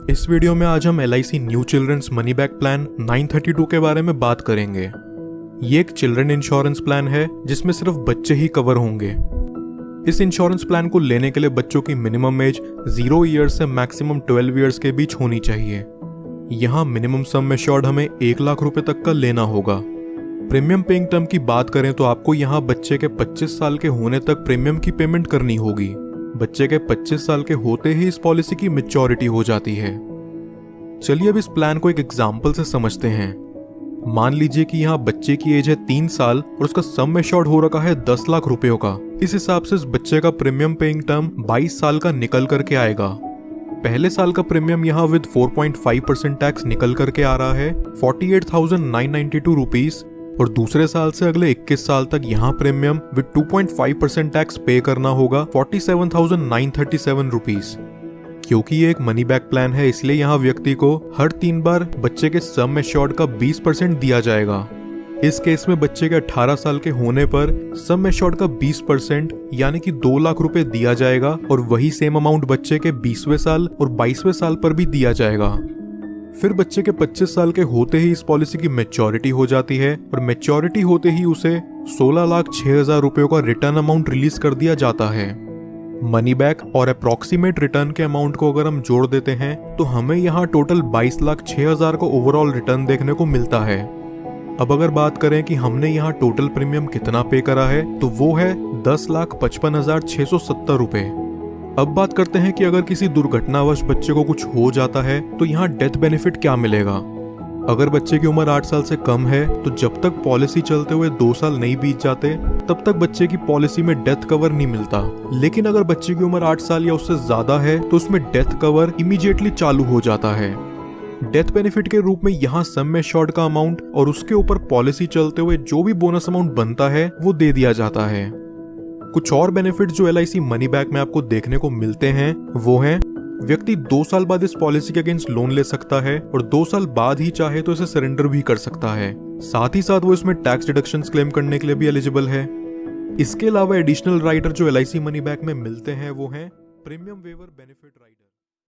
इस वीडियो में आज हम LIC new children's money back plan 932 के बारे में बात करेंगे। ये एक चिल्ड्रन इंश्योरेंस प्लान है जिसमें सिर्फ बच्चे ही कवर होंगे। इस इंश्योरेंस प्लान को लेने के लिए बच्चों की मिनिमम एज 0 ईयर्स से मैक्सिमम 12 ईयर्स के बीच होनी चाहिए। यहाँ मिनिमम सम एश्योर्ड हमें 1 लाख रुपए तक का लेना होगा। प्रीमियम पेइंग टर्म की बात करें तो आपको यहाँ बच्चे के 25 साल के होने तक प्रीमियम की पेमेंट करनी होगी। बच्चे के 25 साल के होते ही इस पॉलिसी की मैच्योरिटी हो जाती है। चलिए अब इस प्लान को एक एग्जाम्पल से समझते हैं। मान लीजिए कि यहाँ बच्चे की एज है 3 साल और उसका सम एश्योर्ड हो रखा है 10 लाख रुपयों का। इस हिसाब से इस बच्चे का प्रीमियम पेइंग टर्म 22 साल का निकल करके आएगा। पहले साल का प्रीमियम यहाँ विद 4.5% टैक्स निकल करके आ रहा है 48,992 रुपीज, और दूसरे साल से अगले 21 साल तक यहाँ प्रीमियम विद 2.5% टैक्स पे करना होगा 47,937 रुपीज। क्योंकि ये एक मनी बैक प्लान है इसलिए यहाँ व्यक्ति को हर 3 बार बच्चे के सम एश्योर्ड का 20% दिया जाएगा। इस केस में बच्चे के 18 साल के होने पर सम एश्योर्ड का 20% यानी कि 2 लाख रुपए दिया जाएगा, और वही सेम अमाउंट बच्चे के 20वें साल और 22वें साल पर भी दिया जाएगा। फिर बच्चे के 25 साल के होते ही इस पॉलिसी की मैच्योरिटी हो जाती है, और मैच्योरिटी होते ही उसे 16,06,000 रुपयों का रिटर्न अमाउंट रिलीज कर दिया जाता है। मनी बैक और अप्रॉक्सीमेट रिटर्न के अमाउंट को अगर हम जोड़ देते हैं तो हमें यहाँ टोटल 22,06,000 का ओवरऑल रिटर्न देखने को मिलता है। अब अगर बात करें कि हमने यहाँ टोटल प्रीमियम कितना पे करा है तो वो है 10,55,670 रुपए। अब बात करते हैं कि अगर किसी दुर्घटनावश बच्चे को कुछ हो जाता है तो यहाँ डेथ बेनिफिट क्या मिलेगा। अगर बच्चे की उम्र 8 साल से कम है तो जब तक पॉलिसी चलते हुए 2 साल नहीं बीत जाते तब तक बच्चे की पॉलिसी में डेथ कवर नहीं मिलता। लेकिन अगर बच्चे की उम्र 8 साल या उससे ज्यादा है तो उसमें डेथ कवर इमीडिएटली चालू हो जाता है। डेथ बेनिफिट के रूप में यहाँ सम एश्योर्ड का अमाउंट और उसके ऊपर पॉलिसी चलते हुए जो भी बोनस अमाउंट बनता है वो दे दिया जाता है। कुछ और बेनिफिट जो LIC मनी बैक में आपको देखने को मिलते हैं वो हैं, व्यक्ति 2 साल बाद इस पॉलिसी के अगेंस्ट लोन ले सकता है और 2 साल बाद ही चाहे तो इसे सरेंडर भी कर सकता है। साथ ही साथ वो इसमें टैक्स डिडक्शंस क्लेम करने के लिए भी एलिजिबल है। इसके अलावा एडिशनल राइटर जो LIC मनी बैक में मिलते हैं वो हैं प्रीमियम वेवर बेनिफिट राइटर।